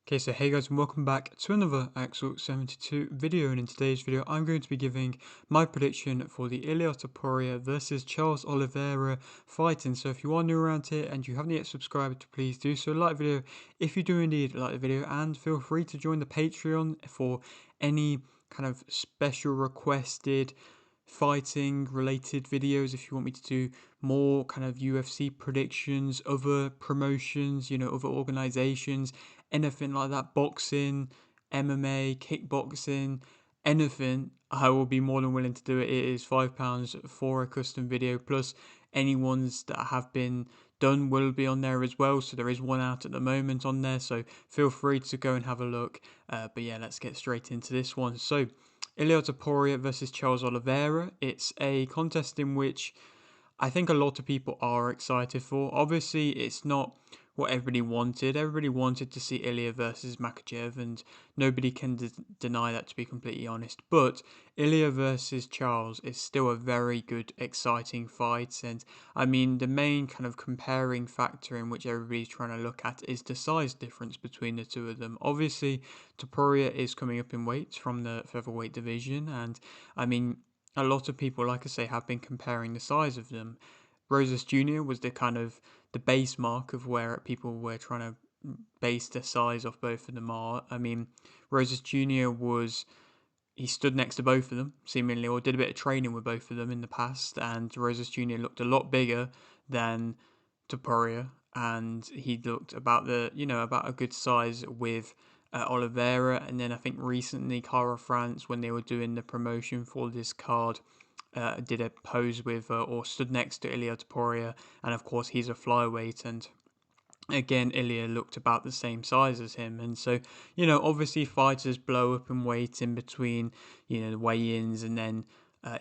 Okay, so hey guys and welcome back to another Axel 72 video, and in today's video I'm going to be giving my prediction for the Ilia Topuria versus Charles Oliveira fighting. So if you are new around here and you haven't yet subscribed, please do so, like the video if you do indeed like the video, and feel free to join the Patreon for any kind of special requested fighting related videos. If you want me to do more kind of UFC predictions, other promotions, other organizations, anything like that, boxing, MMA, kickboxing, anything, I will be more than willing to do it. It is £5 for a custom video, plus any ones that have been done will be on there as well. So there is one out at the moment on there, so feel free to go and have a look. But yeah, let's get straight into this one. So Ilia Topuria versus Charles Oliveira. It's a contest in which I think a lot of people are excited for. Obviously, it's not what everybody wanted. Everybody wanted to see Ilia versus Makhachev, and nobody can deny that, to be completely honest. But Ilia versus Charles is still a very good, exciting fight. And I mean, the main kind of comparing factor in which everybody's trying to look at is the size difference between the two of them. Obviously, Topuria is coming up in weight from the featherweight division, and I mean, a lot of people, like I say, have been comparing the size of them. Rosas Jr. was the kind of the base mark of where people were trying to base the size of both of them are. I mean, Rosas Jr. he stood next to both of them, seemingly, or did a bit of training with both of them in the past, and Rosas Jr. looked a lot bigger than Topuria, and he looked about a good size with Oliveira. And then I think recently Cara France, when they were doing the promotion for this card, did a pose with or stood next to Ilia Topuria, and of course he's a flyweight, and again Ilia looked about the same size as him. And so obviously fighters blow up in weight in between the weigh-ins, and then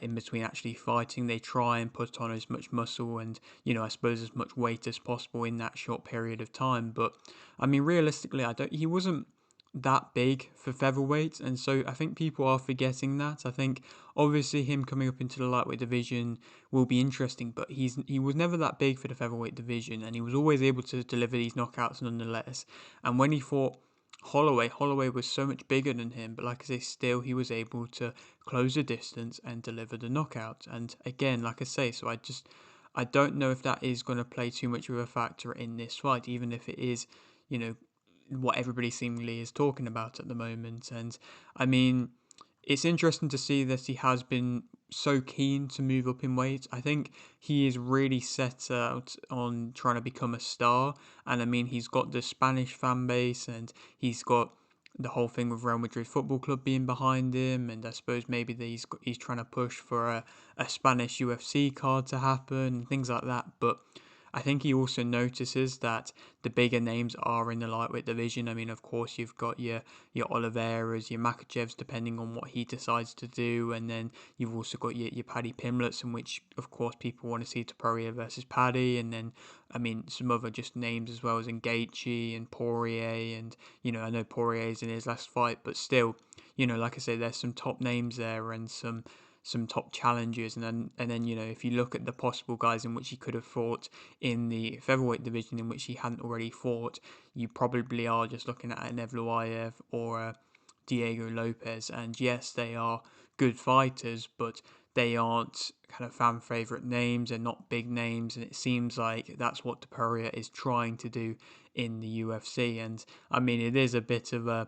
in between actually fighting they try and put on as much muscle and I suppose as much weight as possible in that short period of time. But I mean, realistically, he wasn't that big for featherweight, and so I think people are forgetting that. I think obviously him coming up into the lightweight division will be interesting, but he was never that big for the featherweight division, and he was always able to deliver these knockouts nonetheless. And when he fought Holloway was so much bigger than him, but like I say, still he was able to close the distance and deliver the knockout. And again, like I say, so I don't know if that is going to play too much of a factor in this fight, even if it is, you know, what everybody seemingly is talking about at the moment. And I mean, it's interesting to see that he has been so keen to move up in weight. I think he is really set out on trying to become a star. And I mean, he's got the Spanish fan base, and he's got the whole thing with Real Madrid Football Club being behind him. And I suppose maybe that he's trying to push for a Spanish UFC card to happen and things like that. But I think he also notices that the bigger names are in the lightweight division. I mean, of course, you've got your Oliveiras, your Makhachevs, depending on what he decides to do, and then you've also got your Paddy Pimlets, in which, of course, people want to see Topuria versus Paddy, and then, I mean, some other just names as well as Gaethje and Poirier, and, I know Poirier's in his last fight, but still, like I say, there's some top names there and some top challengers. And then if you look at the possible guys in which he could have fought in the featherweight division in which he hadn't already fought, you probably are just looking at an Evloev or a Diego Lopez. And yes, they are good fighters, but they aren't kind of fan favorite names. They're not big names, and it seems like that's what Topuria is trying to do in the UFC. And I mean, it is a bit of a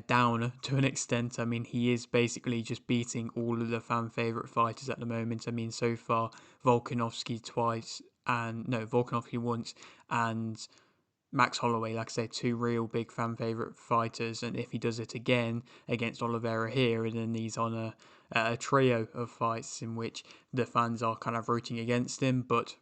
downer to an extent. I mean, he is basically just beating all of the fan favorite fighters at the moment. I mean, so far, Volkanovski twice, and no, Volkanovski once, and Max Holloway, like I say, two real big fan favorite fighters. And if he does it again against Oliveira here, and then he's on a trio of fights in which the fans are kind of rooting against him. But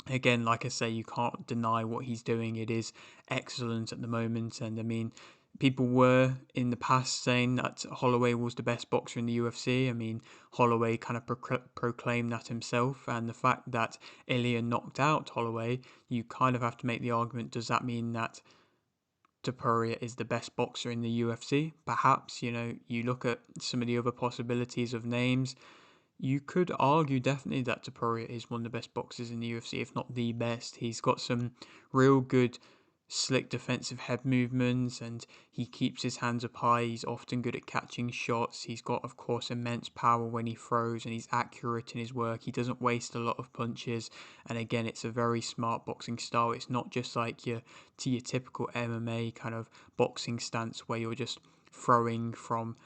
again, like I say, you can't deny what he's doing. It is excellent at the moment. And I mean, people were in the past saying that Holloway was the best boxer in the UFC. I mean, Holloway kind of proclaimed that himself. And the fact that Ilia knocked out Holloway, you kind of have to make the argument, does that mean that Topuria is the best boxer in the UFC? Perhaps, you look at some of the other possibilities of names, you could argue definitely that Topuria is one of the best boxers in the UFC, if not the best. He's got some real good slick defensive head movements, and he keeps his hands up high. He's often good at catching shots. He's got, of course, immense power when he throws, and he's accurate in his work. He doesn't waste a lot of punches, and again, it's a very smart boxing style. It's not just like your typical MMA kind of boxing stance where you're just throwing from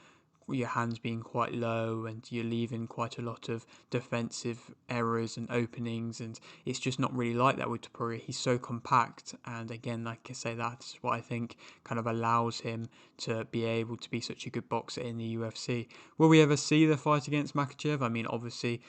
your hands being quite low and you're leaving quite a lot of defensive errors and openings, and it's just not really like that with Topuria. He's so compact, and again, like I say, that's what I think kind of allows him to be able to be such a good boxer in the UFC. Will we ever see the fight against Makhachev? I mean, obviously,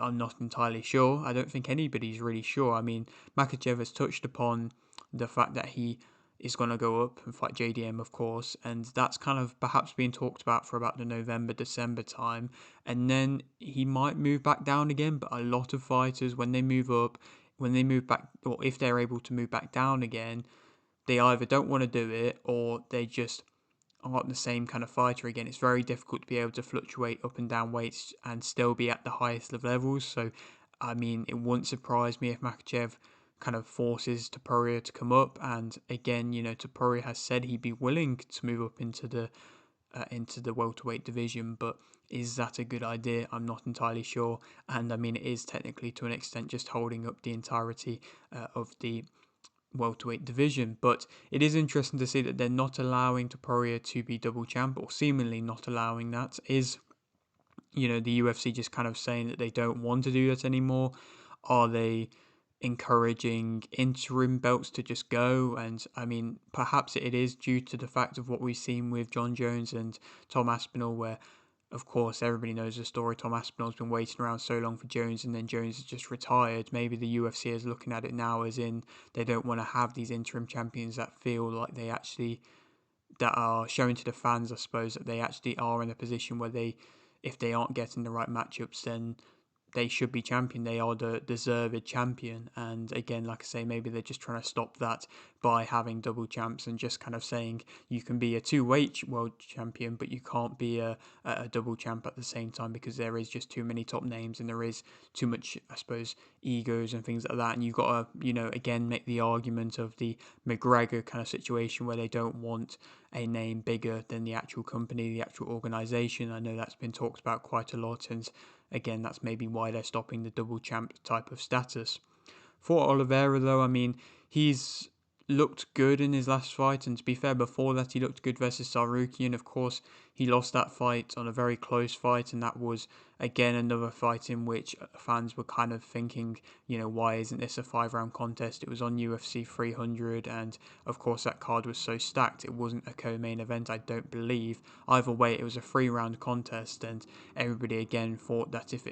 I'm not entirely sure. I don't think anybody's really sure. I mean, Makhachev has touched upon the fact that he is going to go up and fight JDM, of course, and that's kind of perhaps being talked about for about the November, December time, and then he might move back down again. But a lot of fighters, when they move up, when they move back, or if they're able to move back down again, they either don't want to do it or they just aren't the same kind of fighter again. It's very difficult to be able to fluctuate up and down weights and still be at the highest of levels. So, I mean, it wouldn't surprise me if Makhachev kind of forces Topuria to come up. And again, Topuria has said he'd be willing to move up into the welterweight division, but is that a good idea? I'm not entirely sure. And I mean, it is technically to an extent just holding up the entirety of the welterweight division. But it is interesting to see that they're not allowing Topuria to be double champ, or seemingly not allowing that. Is the UFC just kind of saying that they don't want to do that anymore? Are they encouraging interim belts to just go? And I mean, perhaps it is due to the fact of what we've seen with John Jones and Tom Aspinall, where of course everybody knows the story. Tom Aspinall's been waiting around so long for Jones, and then Jones has just retired. Maybe the UFC is looking at it now as in they don't want to have these interim champions that feel like they actually, that are showing to the fans, I suppose, that they actually are in a position where they, if they aren't getting the right matchups, then they should be champion. They are the deserved champion. And again, like I say, maybe they're just trying to stop that by having double champs and just kind of saying you can be a two-weight world champion, but you can't be a double champ at the same time, because there is just too many top names and there is too much, I suppose, egos and things like that. And you've got to, again, make the argument of the McGregor kind of situation where they don't want a name bigger than the actual company, the actual organization. I know that's been talked about quite a lot, and again, that's maybe why they're stopping the double champ type of status. For Oliveira, though, I mean, he's looked good in his last fight, and to be fair, before that he looked good versus Sarukian. Of course, he lost that fight on a very close fight, and that was again another fight in which fans were kind of thinking, why isn't this a 5-round contest? It was on UFC 300, and of course that card was so stacked. It wasn't a co-main event, I don't believe. Either way, it was a 3-round contest, and everybody again thought that if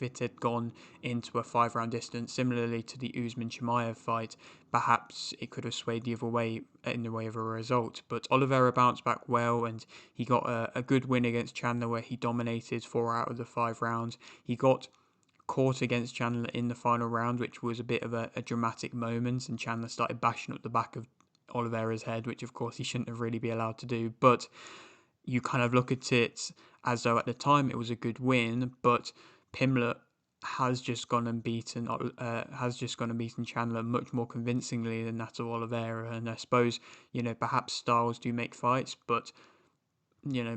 it had gone into a 5-round distance, similarly to the Usman Chimaev fight, perhaps it could have swayed the other way in the way of a result. But Oliveira bounced back well, and he got a good win against Chandler where he dominated 4 out of the 5 rounds. He got caught against Chandler in the final round, which was a bit of a dramatic moment, and Chandler started bashing up the back of Oliveira's head, which of course he shouldn't have really be allowed to do. But you kind of look at it as though at the time it was a good win, but Pimlet has just gone and beaten Chandler much more convincingly than that of Oliveira. And I suppose, perhaps styles do make fights, but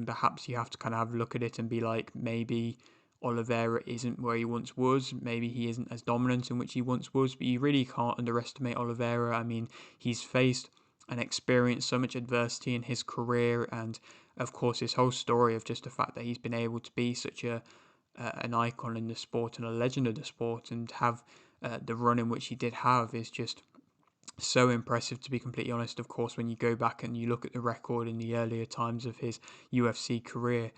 perhaps you have to kind of have a look at it and be like, maybe Oliveira isn't where he once was. Maybe he isn't as dominant in which he once was, but you really can't underestimate Oliveira. I mean, he's faced and experienced so much adversity in his career, and of course his whole story of just the fact that he's been able to be such an icon in the sport and a legend of the sport, and have the run in which he did have is just so impressive, to be completely honest. Of course, when you go back and you look at the record in the earlier times of his UFC career,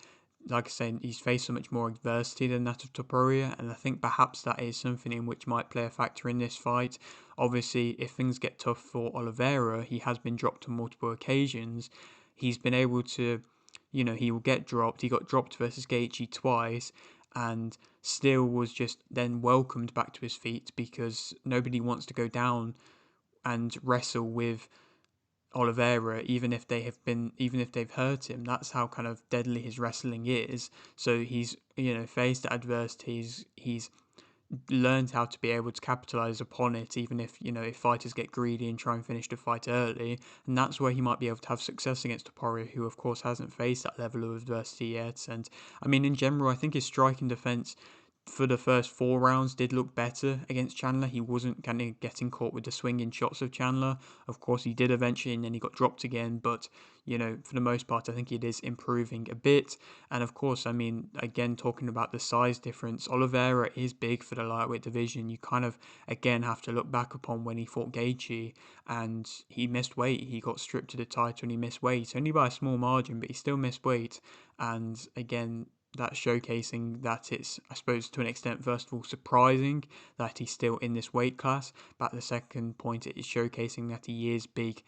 like I said, he's faced so much more adversity than that of Topuria, and I think perhaps that is something in which might play a factor in this fight. Obviously, if things get tough for Oliveira, he has been dropped on multiple occasions. He's been able to, he will get dropped. He got dropped versus Gaethje twice, and still was just then welcomed back to his feet, because nobody wants to go down and wrestle with Oliveira, even if they've hurt him. That's how kind of deadly his wrestling is. So he's faced adversity. He's learned how to be able to capitalize upon it, even if, if fighters get greedy and try and finish the fight early. And that's where he might be able to have success against Topuria, who of course hasn't faced that level of adversity yet. And I mean, in general, I think his striking defense for the first 4 rounds did look better against Chandler. He wasn't kind of getting caught with the swinging shots of Chandler. Of course, he did eventually, and then he got dropped again. But, for the most part, I think it is improving a bit. And of course, I mean, again, talking about the size difference, Oliveira is big for the lightweight division. You kind of, again, have to look back upon when he fought Gaethje and he missed weight. He got stripped to the title and he missed weight, only by a small margin, but he still missed weight. And again, that's showcasing that it's, I suppose, to an extent, first of all, surprising that he's still in this weight class. But the second point, it is showcasing that he is big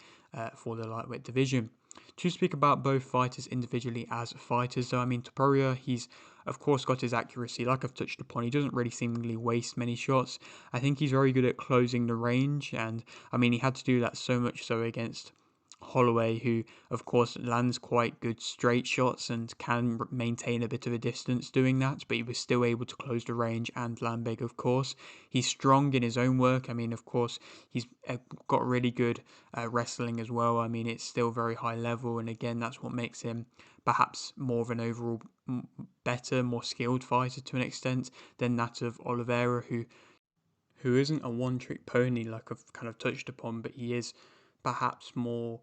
for the lightweight division. To speak about both fighters individually as fighters, though, I mean, Topuria, he's of course got his accuracy, like I've touched upon. He doesn't really seemingly waste many shots. I think he's very good at closing the range, and I mean, he had to do that so much so against Holloway, who of course lands quite good straight shots and can maintain a bit of a distance doing that, but he was still able to close the range and land big, of course. He's strong in his own work. I mean, of course, he's got really good wrestling as well. I mean, it's still very high level, and again, that's what makes him perhaps more of an overall better, more skilled fighter to an extent than that of Oliveira, who isn't a one-trick pony like I've kind of touched upon, but he is perhaps more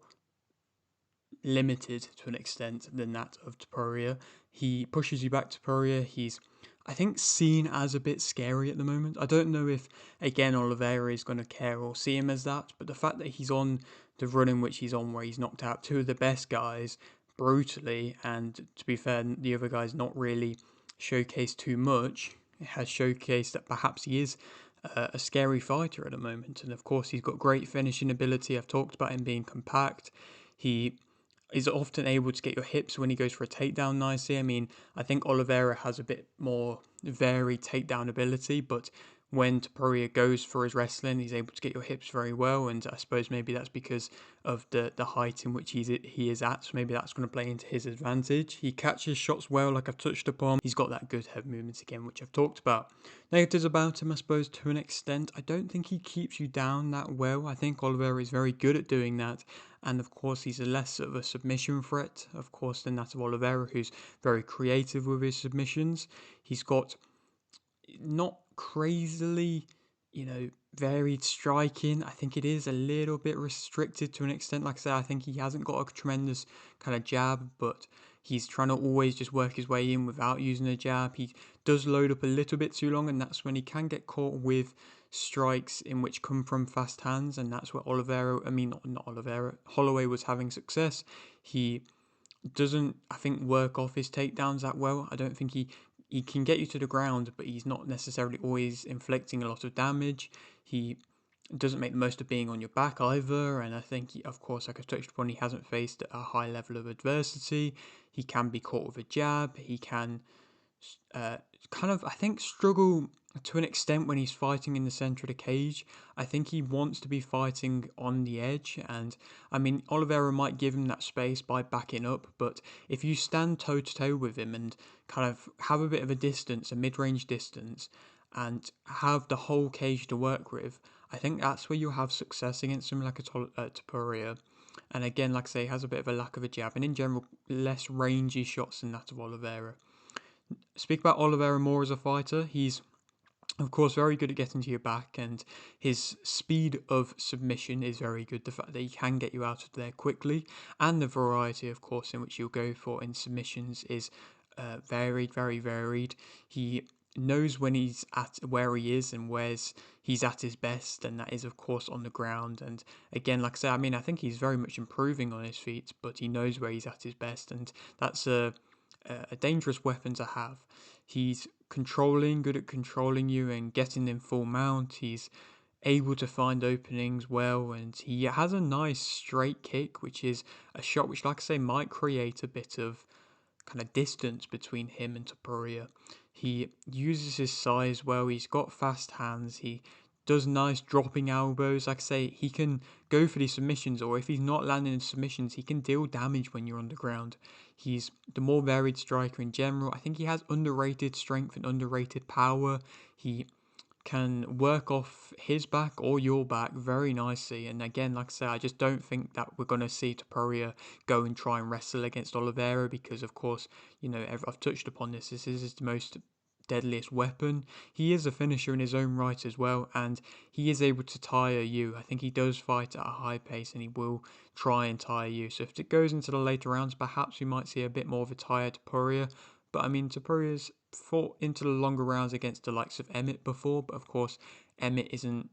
limited to an extent than that of Topuria. He pushes you back to Topuria. He's, I think, seen as a bit scary at the moment. I don't know if, again, Oliveira is going to care or see him as that, but the fact that he's on the run in which he's on, where he's knocked out two of the best guys brutally, and to be fair, the other guys not really showcased too much, it has showcased that perhaps he is a scary fighter at the moment. And of course, he's got great finishing ability. I've talked about him being compact. He is often able to get your hips when he goes for a takedown nicely. I mean, I think Oliveira has a bit more varied takedown ability, but when Topuria goes for his wrestling, he's able to get your hips very well, and I suppose maybe that's because of the height in which he is at, so maybe that's going to play into his advantage. He catches shots well, like I've touched upon. He's got that good head movement again, which I've talked about. Negatives about him, I suppose, to an extent, I don't think he keeps you down that well. I think Oliveira is very good at doing that, and of course he's less of a submission threat, of course, than that of Oliveira, who's very creative with his submissions. He's got not crazily, varied striking. I think it is a little bit restricted to an extent. Like I said, I think he hasn't got a tremendous kind of jab, but he's trying to always just work his way in without using a jab. He does load up a little bit too long, and that's when he can get caught with strikes in which come from fast hands, and that's where not Oliveira, Holloway was having success. He doesn't, I think, work off his takedowns that well. I don't think he can get you to the ground, but he's not necessarily always inflicting a lot of damage. He doesn't make the most of being on your back either, and I think, of course, like I touched upon, he hasn't faced a high level of adversity. He can be caught with a jab. He can kind of, I think, struggle to an extent when he's fighting in the center of the cage. I think he wants to be fighting on the edge, and I mean, Oliveira might give him that space by backing up, but if you stand toe to toe with him and kind of have a bit of a distance, a mid-range distance, and have the whole cage to work with, I think that's where you'll have success against him, like a Topuria. And again, like I say, he has a bit of a lack of a jab, and in general, less rangy shots than that of Oliveira. Speak about Oliveira more as a fighter. He's, of course, very good at getting to your back, and his speed of submission is very good. The fact that he can get you out of there quickly, and the variety, of course, in which you'll go for in submissions is varied, very varied. He knows when he's at where he is and where's he's at his best, and that is, of course, on the ground. And again, like I said, I mean, I think he's very much improving on his feet, but he knows where he's at his best, and that's a dangerous weapon to have. He's good at controlling you and getting in full mount. He's able to find openings well, and he has a nice straight kick, which is a shot which, like I say, might create a bit of kind of distance between him and Topuria. He uses his size well. He's got fast hands. He does nice dropping elbows. Like I say, he can go for these submissions, or if he's not landing in submissions, he can deal damage when you're on the ground. He's the more varied striker in general. I think he has underrated strength and underrated power. He can work off his back or your back very nicely. And again, like I say, I just don't think that we're going to see Topuria go and try and wrestle against Oliveira because, of course, I've touched upon this. This is his most deadliest weapon. He is a finisher in his own right as well, and he is able to tire you. I think he does fight at a high pace and he will try and tire you. So if it goes into the later rounds, perhaps we might see a bit more of a tired Topuria. But I mean, Topuria's fought into the longer rounds against the likes of Emmett before, but of course, Emmett isn't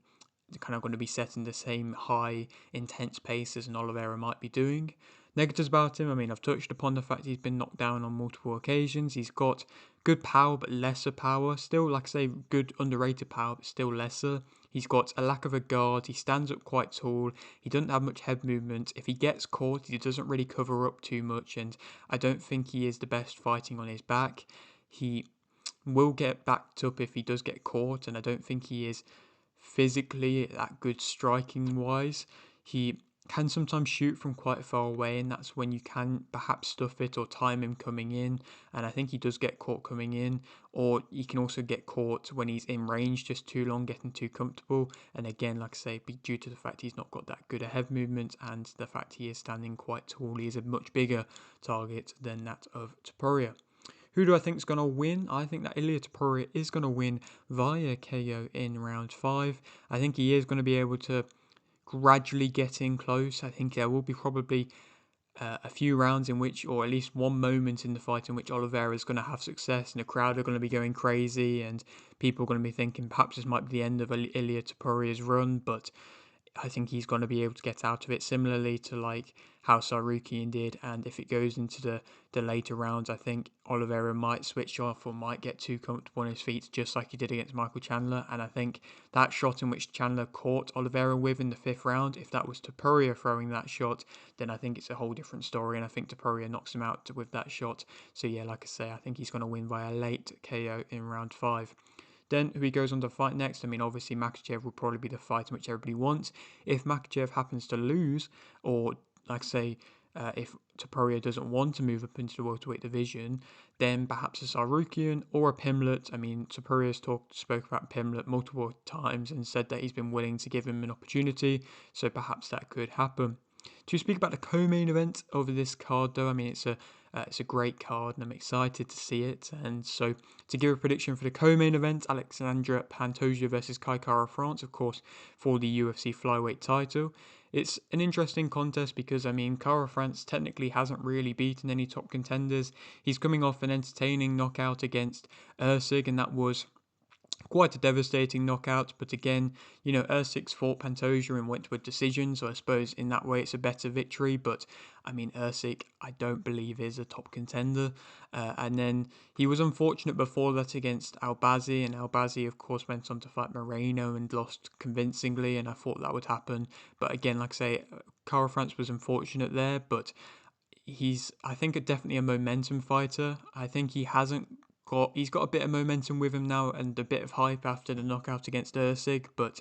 kind of going to be setting the same high, intense pace as an Oliveira might be doing. Negatives about him, I mean, I've touched upon the fact he's been knocked down on multiple occasions. He's got good power, but lesser power. Still, like I say, good underrated power, but still lesser. He's got a lack of a guard. He stands up quite tall. He doesn't have much head movement. If he gets caught, he doesn't really cover up too much, and I don't think he is the best fighting on his back. He will get backed up if he does get caught, and I don't think he is physically that good striking wise. He can sometimes shoot from quite far away, and that's when you can perhaps stuff it or time him coming in. And I think he does get caught coming in, or he can also get caught when he's in range just too long, getting too comfortable. And again, like I say, due to the fact he's not got that good a head movement and the fact he is standing quite tall, he is a much bigger target than that of Topuria. Who do I think is going to win? I think that Ilia Topuria is going to win via KO in round 5. I think he is going to be able to gradually get in close. I think there will be probably a few rounds in which, or at least one moment in the fight in which Oliveira is going to have success and the crowd are going to be going crazy and people are going to be thinking perhaps this might be the end of Ilia Topuria's run, but I think he's going to be able to get out of it similarly to like how Sarukian did. And if it goes into the later rounds, I think Oliveira might switch off or might get too comfortable on his feet, just like he did against Michael Chandler. And I think that shot in which Chandler caught Oliveira with in the 5th round, if that was Topuria throwing that shot, then I think it's a whole different story. And I think Topuria knocks him out with that shot. So yeah, like I say, I think he's going to win via late KO in round 5. Then who he goes on to fight next? I mean, obviously Makhachev will probably be the fight in which everybody wants. If Makhachev happens to lose, or like say, if Topuria doesn't want to move up into the welterweight division, then perhaps a Sarukian or a Pimlet. I mean, Topuria spoke about Pimlet multiple times and said that he's been willing to give him an opportunity, so perhaps that could happen. To speak about the co-main event of this card, though, I mean, it's a great card and I'm excited to see it. And so to give a prediction for the co-main event, Alexandre Pantoja versus Kai Kara-France, of course, for the UFC flyweight title. It's an interesting contest because, I mean, Kara-France technically hasn't really beaten any top contenders. He's coming off an entertaining knockout against Usyk, and that was quite a devastating knockout, but again, Usyk fought Pantoja and went to a decision, so I suppose in that way it's a better victory, but I mean, Usyk, I don't believe is a top contender, and then he was unfortunate before that against Albazi, and Albazi, of course, went on to fight Moreno and lost convincingly, and I thought that would happen, but again, like I say, Kara-France was unfortunate there, but he's, I think, definitely a momentum fighter. I think he's got a bit of momentum with him now and a bit of hype after the knockout against Usyk, but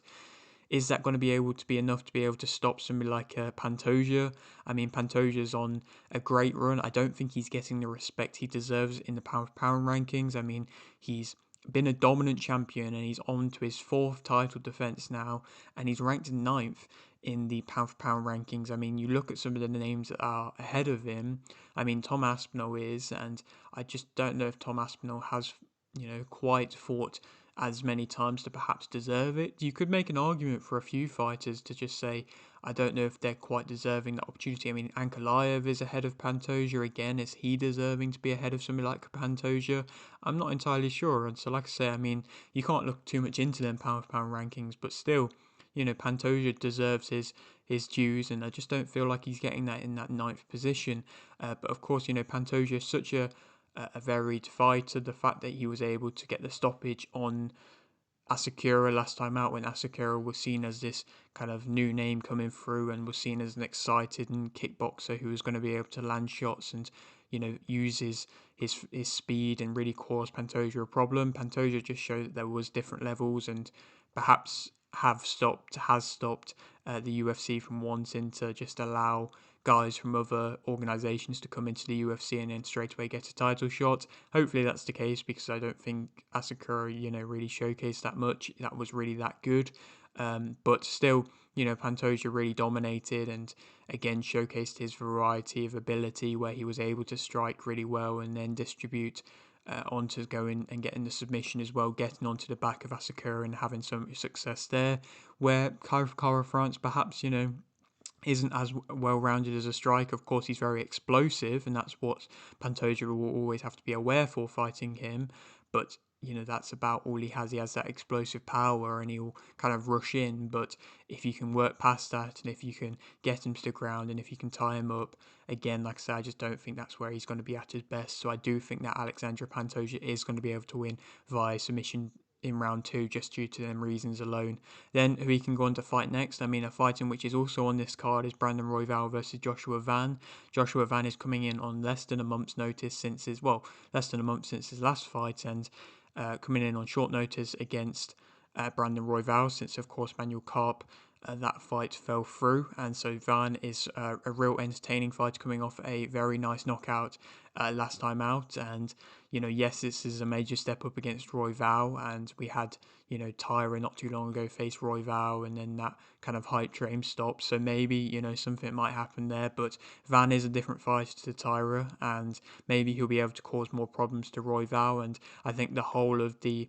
is that going to be able to be enough to be able to stop somebody like Pantoja? I mean, Pantoja's on a great run. I don't think he's getting the respect he deserves in the pound-for-pound rankings. I mean, he's been a dominant champion and he's on to his 4th title defense now, and he's ranked 9th in the pound-for-pound rankings. I mean, you look at some of the names that are ahead of him. I mean, Tom Aspinall is, and I just don't know if Tom Aspinall has, quite fought as many times to perhaps deserve it. You could make an argument for a few fighters to just say, I don't know if they're quite deserving that opportunity. I mean, Ankalaev is ahead of Pantoja again. Is he deserving to be ahead of somebody like Pantoja? I'm not entirely sure. And so, like I say, I mean, you can't look too much into them pound-for-pound rankings, but still, Pantoja deserves his dues, and I just don't feel like he's getting that in that 9th position. But of course, Pantoja is such a varied fighter. The fact that he was able to get the stoppage on Asakura last time out, when Asakura was seen as this kind of new name coming through and was seen as an excited and kickboxer who was going to be able to land shots and use his speed and really cause Pantoja a problem. Pantoja just showed that there was different levels and perhaps has stopped the UFC from wanting to just allow guys from other organizations to come into the UFC and then straight away get a title shot. Hopefully that's the case, because I don't think Asakura, really showcased that much. That was really that good. But still, Pantoja really dominated and again showcased his variety of ability, where he was able to strike really well and then distribute onto going and getting the submission as well, getting onto the back of Asakura and having some success there. Where Kara France perhaps, isn't as well rounded as a striker. Of course, he's very explosive, and that's what Pantoja will always have to be aware for fighting him. But that's about all he has. He has that explosive power, and he'll kind of rush in. But if you can work past that, and if you can get him to the ground, and if you can tie him up, again, like I said, I just don't think that's where he's going to be at his best. So I do think that Alexandre Pantoja is going to be able to win via submission in round 2, just due to them reasons alone. Then who he can go on to fight next? I mean, a fight in which is also on this card is Brandon Royval versus Joshua Van. Joshua Van is coming in on less than a month's notice since his last fight, and coming in on short notice against Brandon Royval, since of course Manuel Karp, that fight fell through, and so Van is a real entertaining fight, coming off a very nice knockout last time out. And yes, this is a major step up against Royval, and we had Tyra not too long ago face Royval, and then that kind of hype train stopped. So maybe something might happen there, but Van is a different fighter to Tyra, and maybe he'll be able to cause more problems to Royval. And I think the whole of the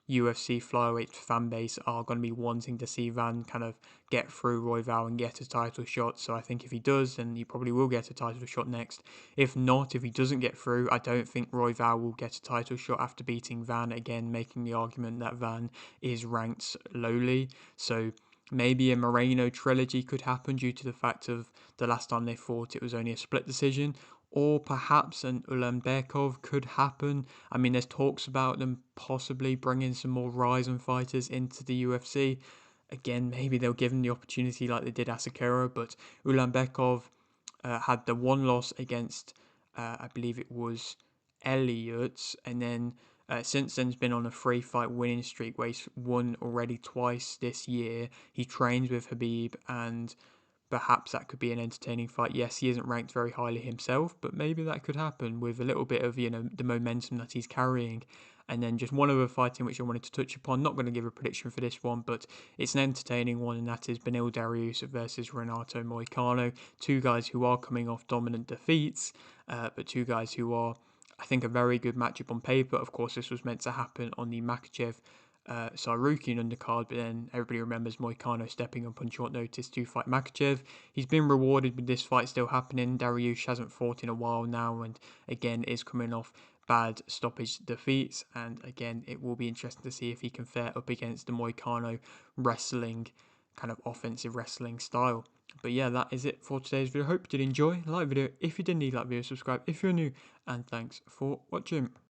UFC flyweight fan base are going to be wanting to see Van kind of get through Royval and get a title shot. So I think if he does, then he probably will get a title shot next. If not, if he doesn't get through, I don't think Royval will get a title shot after beating Van, again making the argument that Van is ranked lowly. So maybe a Moreno trilogy could happen, due to the fact of the last time they fought it was only a split decision. Or perhaps an Ulanbekov could happen. I mean, there's talks about them possibly bringing some more Ryzen fighters into the UFC. Again, maybe they'll give him the opportunity like they did Asakura, but Ulanbekov had the one loss against, I believe it was Elliott, and then since then has been on a 3-fight winning streak where he's won already twice this year. He trains with Habib, and perhaps that could be an entertaining fight. Yes, he isn't ranked very highly himself, but maybe that could happen with a little bit of, the momentum that he's carrying. And then just one other fight in which I wanted to touch upon, not going to give a prediction for this one, but it's an entertaining one, and that is Beneil Dariush versus Renato Moicano. Two guys who are coming off dominant defeats, but two guys who are, I think, a very good matchup on paper. Of course, this was meant to happen on the Makhachev Sarukian undercard, but then everybody remembers Moicano stepping up on short notice to fight Makhachev. He's been rewarded with this fight still happening. Dariush hasn't fought in a while now, and again is coming off bad stoppage defeats, and again it will be interesting to see if he can fare up against the Moicano wrestling, kind of offensive wrestling style. But yeah, that is it for today's video. Hope you did enjoy. Like the video if you did, like the video, subscribe if you're new, and thanks for watching.